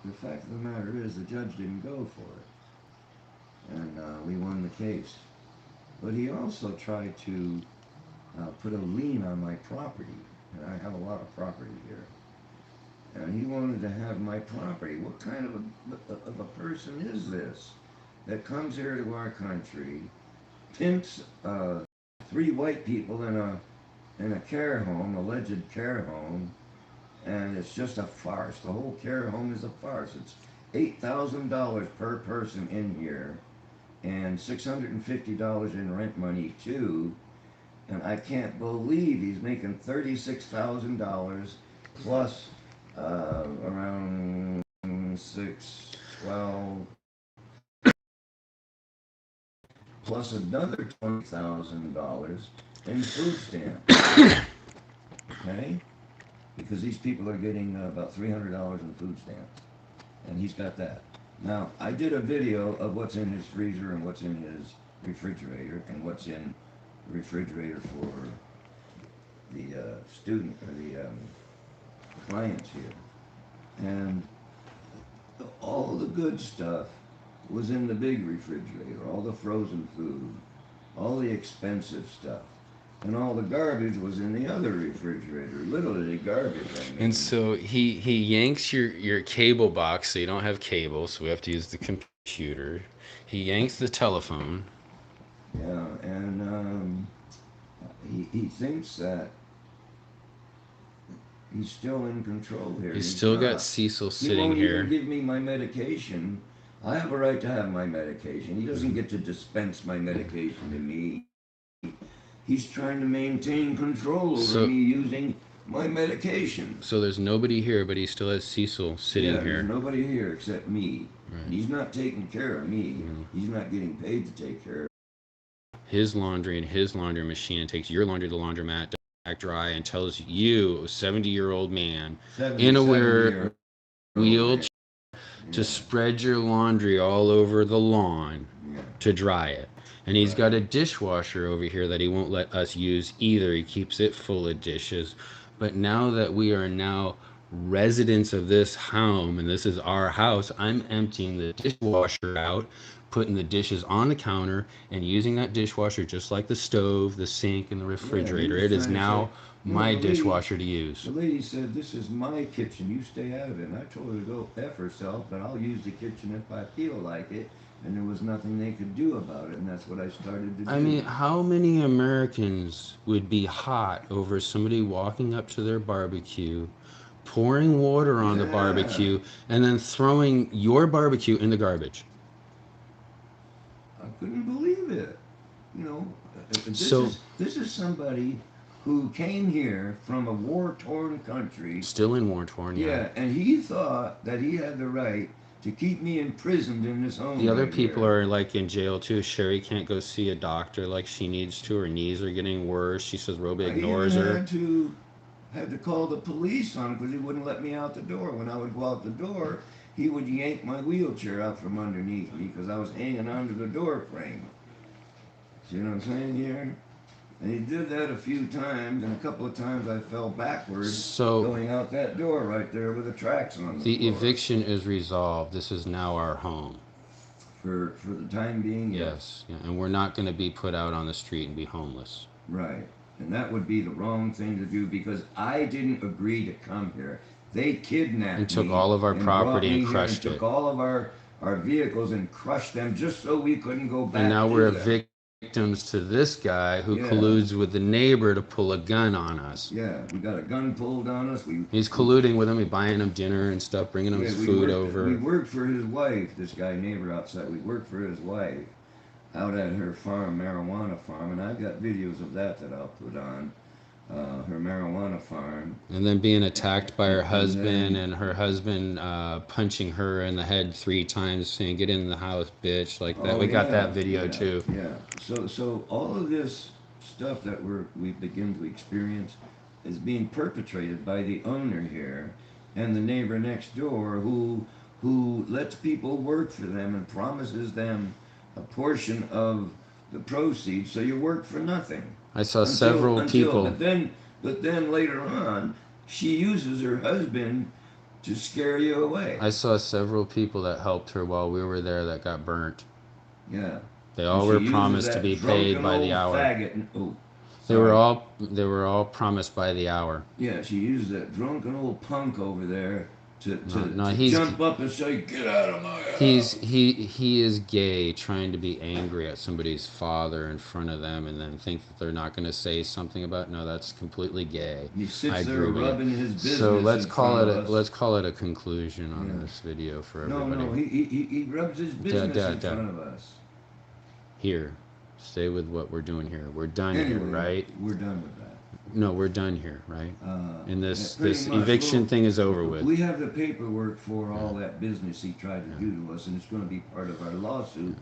the fact of the matter is the judge didn't go for it, and we won the case. But he also tried to put a lien on my property, and I have a lot of property here. And he wanted to have my property. What kind of a person is this that comes here to our country, pimps three white people in a care home, alleged care home, and it's just a farce. The whole care home is a farce. It's $8,000 per person in here, and $650 in rent money too. And I can't believe he's making $36,000 plus around 612 plus another $20,000 in food stamps. Okay, because these people are getting about $300 in food stamps, and he's got that. Now, I did a video of what's in his freezer and what's in his refrigerator and what's in the refrigerator for the student or the clients here. And all the good stuff was in the big refrigerator, all the frozen food, all the expensive stuff. And all the garbage was in the other refrigerator, literally garbage. I And mean, so he yanks your cable box, so you don't have cable, so we have to use the computer. He yanks the telephone. yeah, and he thinks that he's still in control here, He's and he's still got not. Cecil He sitting won't even here. give me my medication. I have a right to have my medication. He doesn't get to dispense my medication to me. He's trying to maintain control over me So using my medication. so there's nobody here, but he still has Cecil Yeah, sitting there's here. nobody here except me. And Right. he's not taking care of me. No. He's not getting paid to take care of His laundry and his laundry machine and takes your laundry to the laundromat, does it back dry, and tells you, a 70-year-old man in a 70 year old man. wheelchair, Yeah, to spread your laundry all over the lawn yeah, to dry it. And he's right. got a dishwasher over here that he won't let us use either. He keeps it full of dishes. But now that we are now residents of this home and this is our house, I'm emptying the dishwasher out, putting the dishes on the counter, and using that dishwasher just like the stove, the sink, and the Yeah, he refrigerator. was It is trying to say, now my dishwasher to use. the lady said, "This is my kitchen. You stay out of it." And I told her to go f herself, but I'll use the kitchen if I feel like it. And there was nothing they could do about it, and that's what I started to I do. mean, how many Americans would be hot over somebody walking up to their barbecue, pouring water on the Yeah, barbecue, and then throwing your barbecue in the garbage? I couldn't believe it. You know, this So, is this is somebody who came here from a war-torn country. still in war torn, yeah. Yeah, and he thought that he had the right to keep me imprisoned in this The home other right people here. are like in jail too. Sherry can't go see a doctor like she needs to. Her knees are getting worse. She says Roby I even ignores her. had to call the police on him because he wouldn't let me out the door. When I would go out the door, he would yank my wheelchair out from underneath me because I was hanging onto the door frame. See what I'm saying here? And he did that a few times, and a couple of times I fell backwards So, going out that door right there with the tracks on the the floor. eviction is resolved. This is now our home. For the time being, yes. Yes. Yeah, and we're not going to be put out on the street and be homeless. Right. And that would be the wrong thing to do because I didn't agree to come here. They And kidnapped took me all of our and brought property and me here and crushed took it. all of our vehicles and crushed them just so we couldn't go And now back we're to them. victims to this guy who colludes Yeah. with the neighbor to pull a gun on us. Yeah. We got a gun pulled on us. He's We colluding with him, he's buying him dinner and stuff, bringing him yeah, food we over. worked for his wife, this guy neighbor outside. We worked for his wife out at her farm, marijuana farm, and I've got videos of that I'll put on her marijuana farm. And then being attacked by her And husband, then and her husband punching her in the head 3 times, saying, "Get in the house, bitch," like that. oh We got yeah, that video yeah, too. yeah. So all of this stuff that we begin to experience is being perpetrated by the owner here and the neighbor next door who lets people work for them and promises them a portion of the proceeds so you work for nothing I saw until several until people. but then later on she uses her husband to scare you away. I saw several people that helped her while we were there that got burnt. Yeah. They all were promised to be paid by the hour. Faggot. Oh, they were all promised by the hour. Yeah, she used that drunken old punk over there to he's jump up and say, "Get out of my house." He is gay, trying to be angry at somebody's father in front of them, and then think that they're not going to say something about. No, that's completely gay. He sits there rubbing his business. So let's call it a conclusion on this video for everybody. No, he rubs his business in front of us. Here, stay with what we're doing here. We're done here, right? We're done with that. No, we're done here, right? And this eviction thing is over with. We have the paperwork for all that business he tried to do to us, and it's going to be part of our lawsuit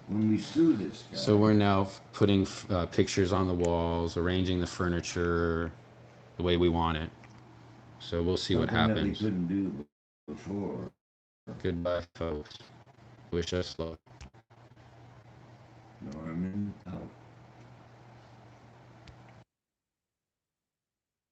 when we sue this guy. So we're now putting pictures on the walls, arranging the furniture the way we want it. So we'll see what happens. That we couldn't do before. Goodbye, folks. Wish us luck. Norman.